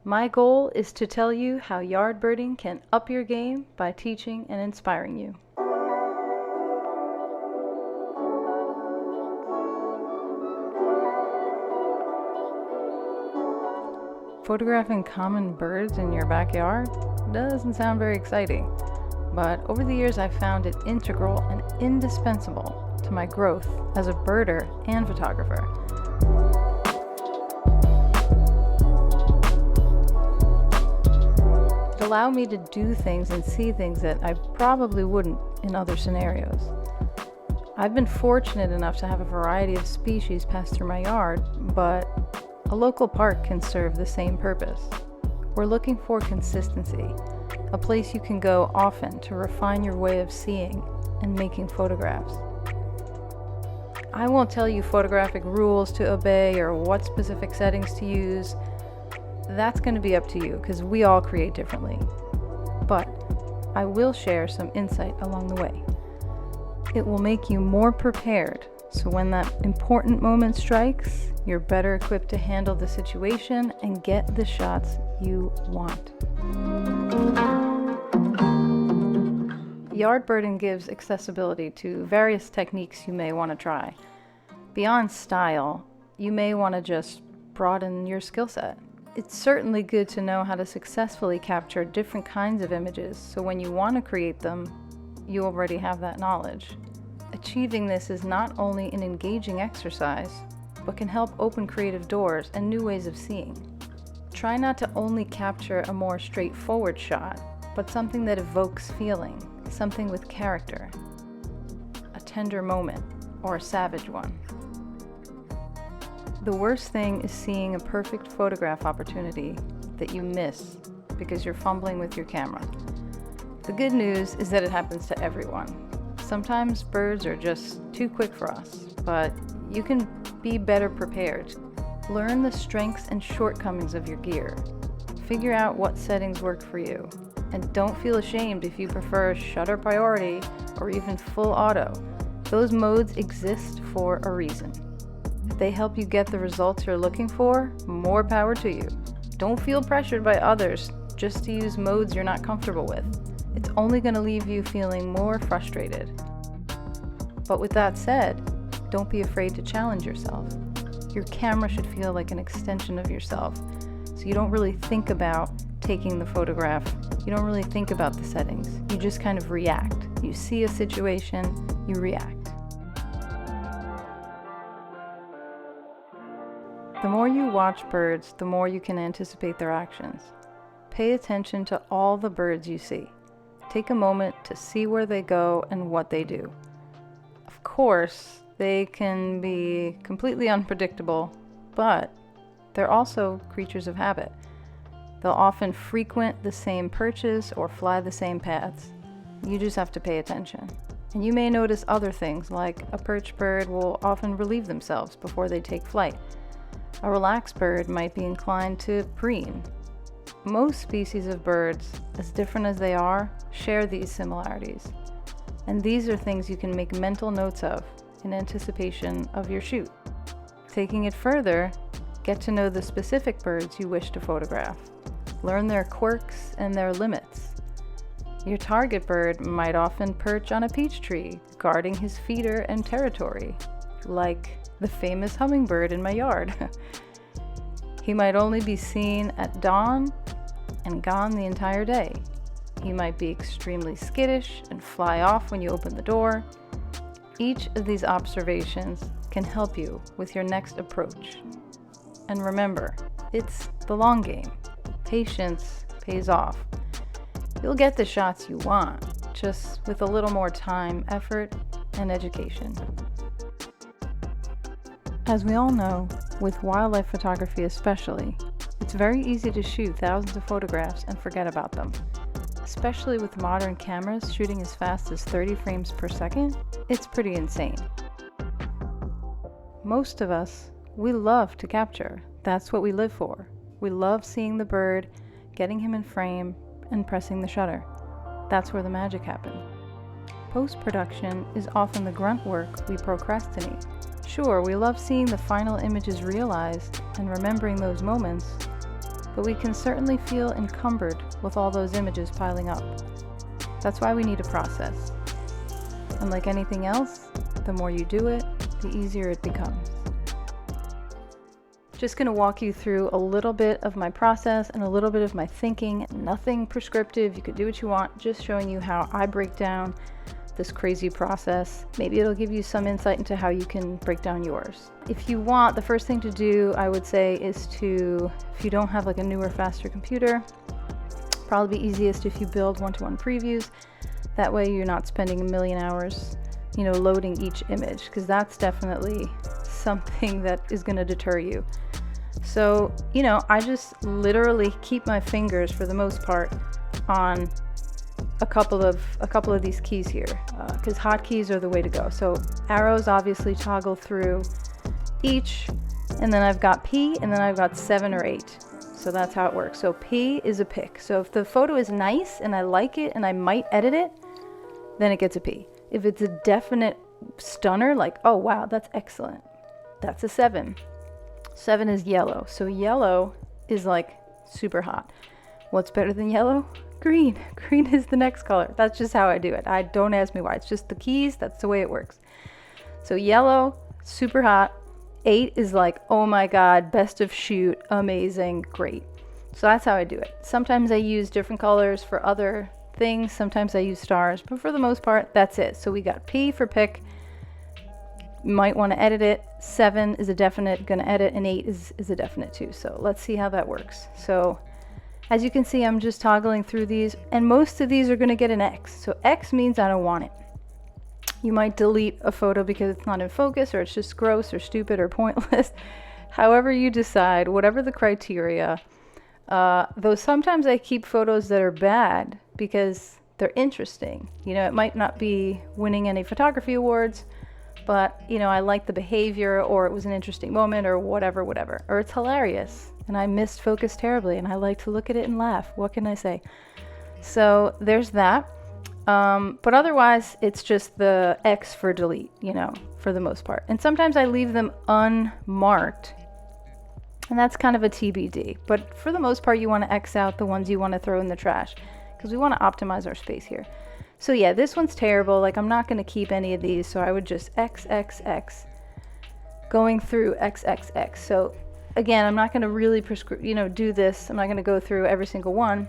My goal is to tell you how yard birding can up your game by teaching and inspiring you. Photographing common birds in your backyard doesn't sound very exciting, but over the years I've found it integral and indispensable to my growth as a birder and photographer. It allowed me to do things and see things that I probably wouldn't in other scenarios. I've been fortunate enough to have a variety of species pass through my yard, but a local park can serve the same purpose. We're looking for consistency, a place you can go often to refine your way of seeing and making photographs. I won't tell you photographic rules to obey or what specific settings to use. That's going to be up to you because we all create differently. But I will share some insight along the way. It will make you more prepared, so when that important moment strikes, you're better equipped to handle the situation and get the shots you want. Yard birding gives accessibility to various techniques you may want to try. Beyond style, you may want to just broaden your skill set. It's certainly good to know how to successfully capture different kinds of images, so when you want to create them, you already have that knowledge. Achieving this is not only an engaging exercise, but can help open creative doors and new ways of seeing. Try not to only capture a more straightforward shot, but something that evokes feeling, something with character, a tender moment, or a savage one. The worst thing is seeing a perfect photograph opportunity that you miss because you're fumbling with your camera. The good news is that it happens to everyone. Sometimes birds are just too quick for us, but you can be better prepared. Learn the strengths and shortcomings of your gear. Figure out what settings work for you. And don't feel ashamed if you prefer shutter priority or even full auto. Those modes exist for a reason. If they help you get the results you're looking for, more power to you. Don't feel pressured by others just to use modes you're not comfortable with. It's only going to leave you feeling more frustrated. But with that said, don't be afraid to challenge yourself. Your camera should feel like an extension of yourself, so you don't really think about taking the photograph. You don't really think about the settings. You just kind of react. You see a situation, you react. The more you watch birds, the more you can anticipate their actions. Pay attention to all the birds you see. Take a moment to see where they go and what they do. Of course, they can be completely unpredictable, but they're also creatures of habit. They'll often frequent the same perches or fly the same paths. You just have to pay attention. And you may notice other things, like a perch bird will often relieve themselves before they take flight. A relaxed bird might be inclined to preen. Most species of birds, as different as they are, share these similarities. And these are things you can make mental notes of in anticipation of your shoot. Taking it further, get to know the specific birds you wish to photograph. Learn their quirks and their limits. Your target bird might often perch on a peach tree, guarding his feeder and territory, like the famous hummingbird in my yard. He might only be seen at dawn and gone the entire day. He might be extremely skittish and fly off when you open the door. Each of these observations can help you with your next approach. And remember, it's the long game. Patience pays off. You'll get the shots you want, just with a little more time, effort, and education. As we all know, with wildlife photography especially, it's very easy to shoot thousands of photographs and forget about them. Especially with modern cameras shooting as fast as 30 frames per second, it's pretty insane. Most of us, we love to capture. That's what we live for. We love seeing the bird, getting him in frame, and pressing the shutter. That's where the magic happens. Post-production is often the grunt work we procrastinate. Sure, we love seeing the final images realized and remembering those moments, but we can certainly feel encumbered with all those images piling up. That's why we need a process. And like anything else, the more you do it, the easier it becomes. Just going to walk you through a little bit of my process and a little bit of my thinking. Nothing prescriptive, you could do what you want, just showing you how I break down this crazy process. Maybe it'll give you some insight into how you can break down yours. If you want, the first thing to do, I would say, is to, if you don't have like a newer, faster computer, probably be easiest if you build one-to-one previews. That way you're not spending a million hours, you know, loading each image, because that's definitely something that is going to deter you. So, you know, I just literally keep my fingers for the most part on a couple of these keys here, because hotkeys are the way to go. So arrows obviously toggle through each, and then I've got P, and then I've got 7 or 8. So that's how it works. So P is a pick. So if the photo is nice and I like it and I might edit it, then it gets a P. If it's a definite stunner, like, oh wow, that's excellent, that's a 7. 7 is yellow. So yellow is like super hot. What's better than yellow? Green. Green is the next color. That's just how I do it. Don't ask me why. It's just the keys. That's the way it works. So yellow, super hot. 8 is like, oh my God, best of shoot, amazing, great. So that's how I do it. Sometimes I use different colors for other things. Sometimes I use stars, but for the most part, that's it. So we got P for pick. Might want to edit it. 7 is a definite, gonna edit, and 8 is a definite too. So let's see how that works. So as you can see, I'm just toggling through these, and most of these are gonna get an X. So X means I don't want it. You might delete a photo because it's not in focus, or it's just gross or stupid or pointless. However you decide, whatever the criteria. Though sometimes I keep photos that are bad because they're interesting. You know, it might not be winning any photography awards, but you know, I like the behavior, or it was an interesting moment, or whatever, or it's hilarious and I missed focus terribly and I like to look at it and laugh. What can I say? So there's that. But otherwise it's just the X for delete, you know, for the most part. And sometimes I leave them unmarked, and that's kind of a TBD. But for the most part, you want to X out the ones you want to throw in the trash, because we want to optimize our space here. So yeah, this one's terrible. Like, I'm not going to keep any of these, so I would just XXX, going through XXX. So again, I'm not going to really do this. I'm not going to go through every single one,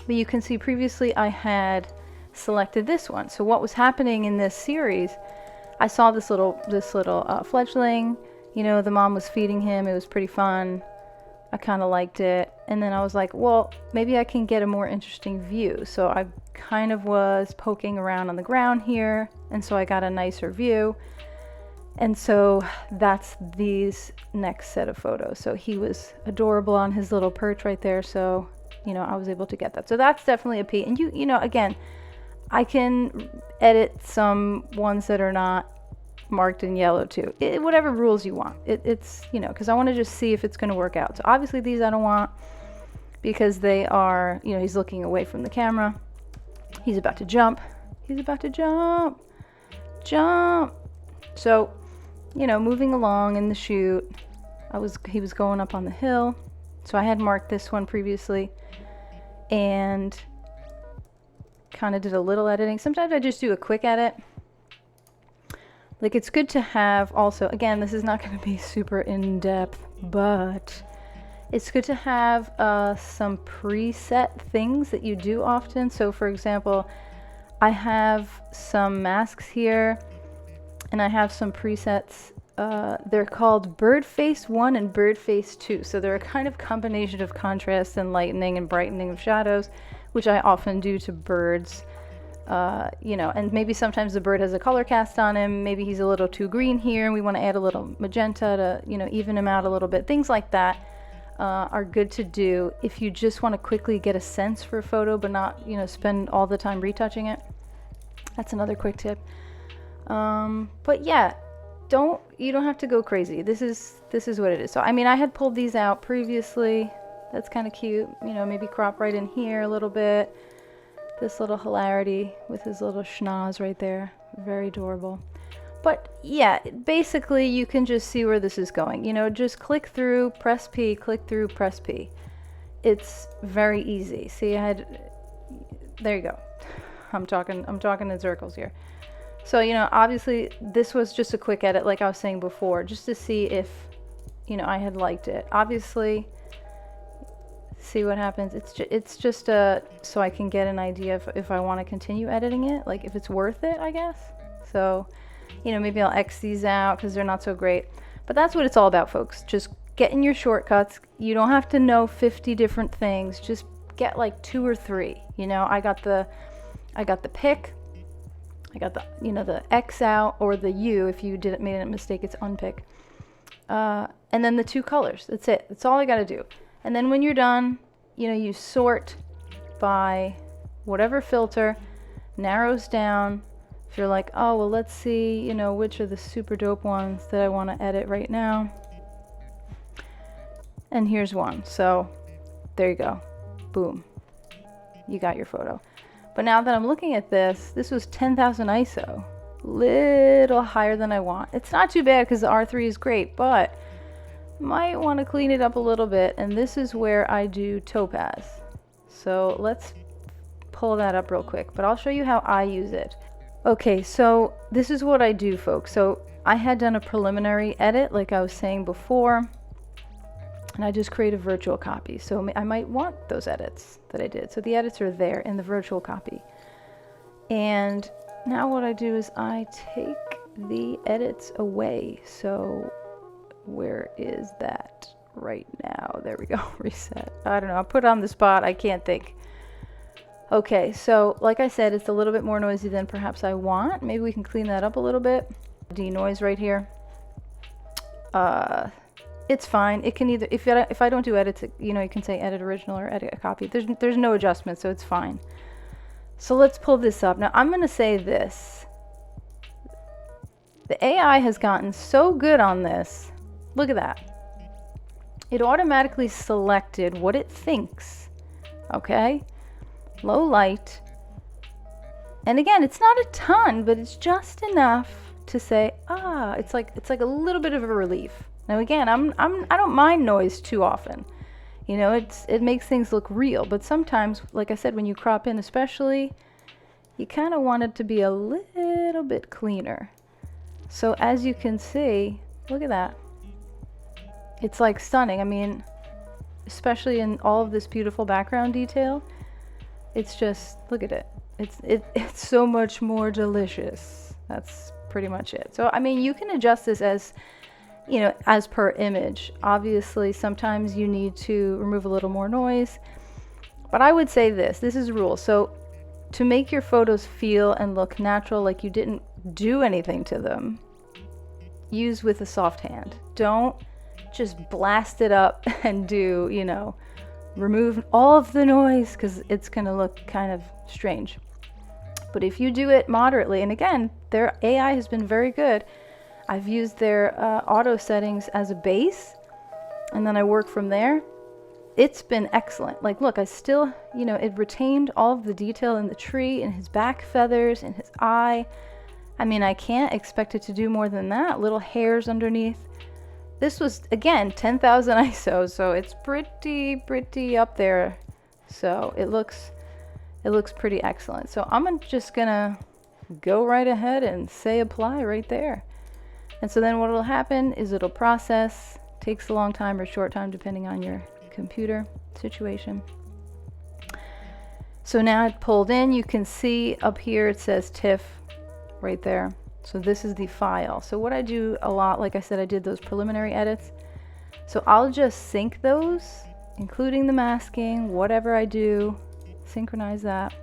but you can see previously I had selected this one. So what was happening in this series, I saw this little fledgling, you know, the mom was feeding him. It was pretty fun. I kind of liked it. And then I was like, well, maybe I can get a more interesting view. So I kind of was poking around on the ground here, and so I got a nicer view. And so that's these next set of photos. So he was adorable on his little perch right there. So, you know, I was able to get that. So that's definitely a P. And you know, again, I can edit some ones that are not marked in yellow too. Whatever rules you want. It's, you know, because I want to just see if it's going to work out. So obviously these I don't want, because they are, you know, he's looking away from the camera. He's about to jump. He's about to jump. Jump. So, you know, moving along in the shoot, he was going up on the hill. So I had marked this one previously and kind of did a little editing. Sometimes I just do a quick edit. Like, it's good to have also, again, this is not going to be super in-depth, but it's good to have some preset things that you do often. So for example, I have some masks here, and I have some presets. They're called Bird Face 1 and Bird Face 2. So they're a kind of combination of contrast and lightening and brightening of shadows, which I often do to birds. You know, and maybe sometimes the bird has a color cast on him. Maybe he's a little too green here, and we want to add a little magenta to, you know, even him out a little bit. Things like that are good to do if you just want to quickly get a sense for a photo, but not, you know, spend all the time retouching it. That's another quick tip. But yeah, you don't have to go crazy. This is what it is. So I mean, I had pulled these out previously. That's kind of cute. You know, maybe crop right in here a little bit. This little hilarity with his little schnoz right there. Very adorable. But yeah, basically you can just see where this is going. You know, just click through, press P, click through, press P. it's very easy. See, there you go. I'm talking in circles here. So, obviously this was just a quick edit, like I was saying before, just to see if, I had liked it. Obviously, see what happens. It's just so I can get an idea if I want to continue editing it, like if it's worth it, I guess. So, maybe I'll X these out because they're not so great. But that's what it's all about, folks. Just getting your shortcuts. You don't have to know 50 different things. Just get like 2 or 3. I got the pick. I got the the X out, or the U if you made a mistake, it's unpick. And then the 2 colors. That's it. That's all I got to do. And then when you're done, you sort by whatever filter, narrows down. If you're like, oh, well, let's see, which are the super dope ones that I want to edit right now. And here's one. So there you go. Boom. You got your photo. But now that I'm looking at this was 10,000 ISO. Little higher than I want. It's not too bad because the R3 is great, but might want to clean it up a little bit. And this is where I do Topaz. So let's pull that up real quick, but I'll show you how I use it. Okay, so this is what I do, folks. So I had done a preliminary edit, like I was saying before, and I just create a virtual copy. So I might want those edits that I did. So the edits are there in the virtual copy. And now what I do is I take the edits away. So where is that right now? There we go. Reset. I don't know. I put it on the spot. I can't think. Okay, so like I said, it's a little bit more noisy than perhaps I want. Maybe we can clean that up a little bit. Denoise right here. It's fine. It can either, if I don't do edits, you can say edit original or edit a copy. There's no adjustment, so it's fine. So let's pull this up. Now I'm going to say this. The AI has gotten so good on this. Look at that. It automatically selected what it thinks. Okay? Low light. And again, it's not a ton, but it's just enough to say, it's like a little bit of a relief. Now again, I don't mind noise too often. It makes things look real, but sometimes, like I said, when you crop in especially, you kind of want it to be a little bit cleaner. So as you can see, look at that. It's like stunning. I mean, especially in all of this beautiful background detail, it's just, look at it. It's so much more delicious. That's pretty much it. So, I mean, you can adjust this as, as per image. Obviously, sometimes you need to remove a little more noise. But I would say this is a rule. So to make your photos feel and look natural, like you didn't do anything to them, use with a soft hand. Don't just blast it up and do, remove all of the noise, because it's going to look kind of strange. But if you do it moderately, and again, their AI has been very good. I've used their auto settings as a base, and then I work from there. It's been excellent. Like, look, I still, it retained all of the detail in the tree, in his back feathers, in his eye. I mean, I can't expect it to do more than that. Little hairs underneath. This was, again, 10,000 ISO, so it's pretty up there. So it looks pretty excellent. So I'm just gonna go right ahead and say apply right there. And so then what will happen is it'll process. Takes a long time or short time depending on your computer situation. So now it pulled in. You can see up here it says TIFF right there. So this is the file. So what I do a lot, like I said, I did those preliminary edits. So I'll just sync those, including the masking, whatever I do, synchronize that.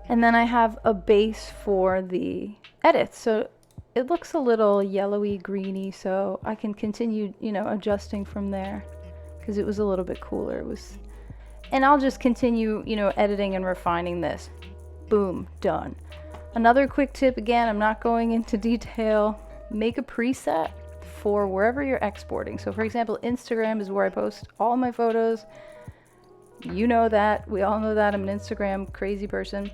And then I have a base for the edits. So it looks a little yellowy, greeny, so I can continue, adjusting from there, because it was a little bit cooler. And I'll just continue, editing and refining this. Boom, done. Another quick tip, again, I'm not going into detail. Make a preset for wherever you're exporting. So for example, Instagram is where I post all my photos. You know that. We all know that. I'm an Instagram crazy person.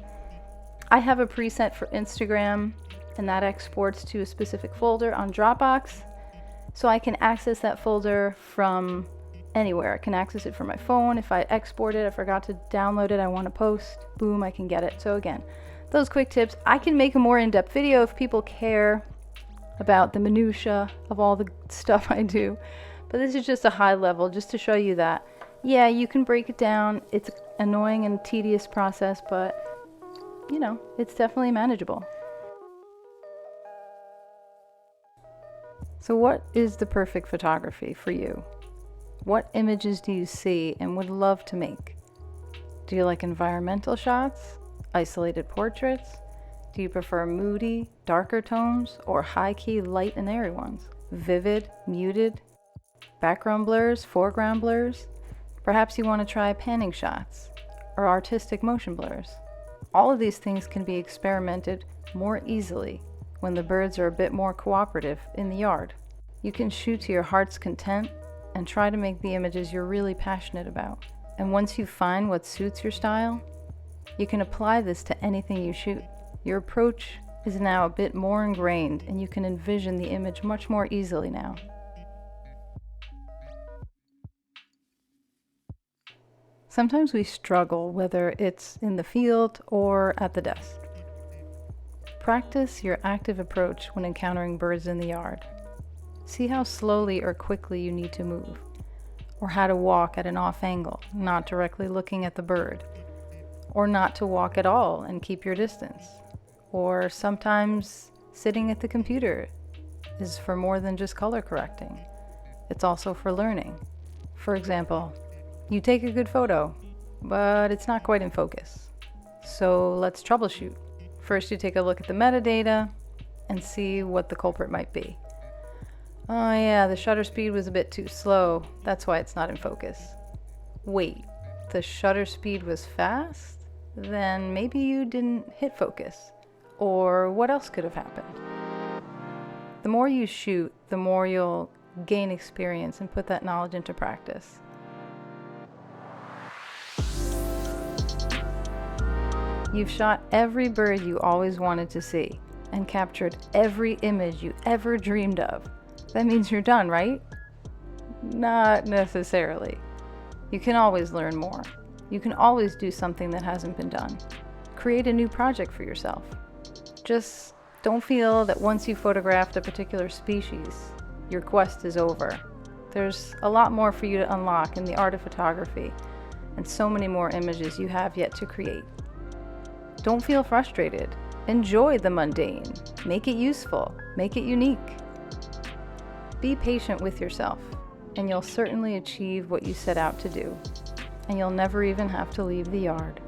I have a preset for Instagram, and that exports to a specific folder on Dropbox. So I can access that folder from anywhere. I can access it from my phone. If I export it, I forgot to download it, I want to post, boom, I can get it. So again, those quick tips. I can make a more in-depth video if people care about the minutia of all the stuff I do. But this is just a high level, just to show you that, yeah, you can break it down. It's an annoying and tedious process, but you know, it's definitely manageable. So what is the perfect photography for you? What images do you see and would love to make? Do you like environmental shots? Isolated portraits? Do you prefer moody, darker tones, or high-key light and airy ones? Vivid, muted, background blurs, foreground blurs? Perhaps you want to try panning shots or artistic motion blurs. All of these things can be experimented more easily when the birds are a bit more cooperative in the yard. You can shoot to your heart's content and try to make the images you're really passionate about. And once you find what suits your style, you can apply this to anything you shoot. Your approach is now a bit more ingrained and you can envision the image much more easily now. Sometimes we struggle whether it's in the field or at the desk. Practice your active approach when encountering birds in the yard. See how slowly or quickly you need to move, or how to walk at an off angle, not directly looking at the bird, or not to walk at all and keep your distance. Or sometimes sitting at the computer is for more than just color correcting. It's also for learning. For example, you take a good photo, but it's not quite in focus. So let's troubleshoot. First, you take a look at the metadata and see what the culprit might be. Oh yeah, the shutter speed was a bit too slow. That's why it's not in focus. Wait, the shutter speed was fast? Then maybe you didn't hit focus. Or what else could have happened? The more you shoot, the more you'll gain experience and put that knowledge into practice. You've shot every bird you always wanted to see and captured every image you ever dreamed of. That means you're done, right? Not necessarily. You can always learn more. You can always do something that hasn't been done. Create a new project for yourself. Just don't feel that once you've photographed a particular species, your quest is over. There's a lot more for you to unlock in the art of photography, and so many more images you have yet to create. Don't feel frustrated. Enjoy the mundane. Make it useful. Make it unique. Be patient with yourself, and you'll certainly achieve what you set out to do, and you'll never even have to leave the yard.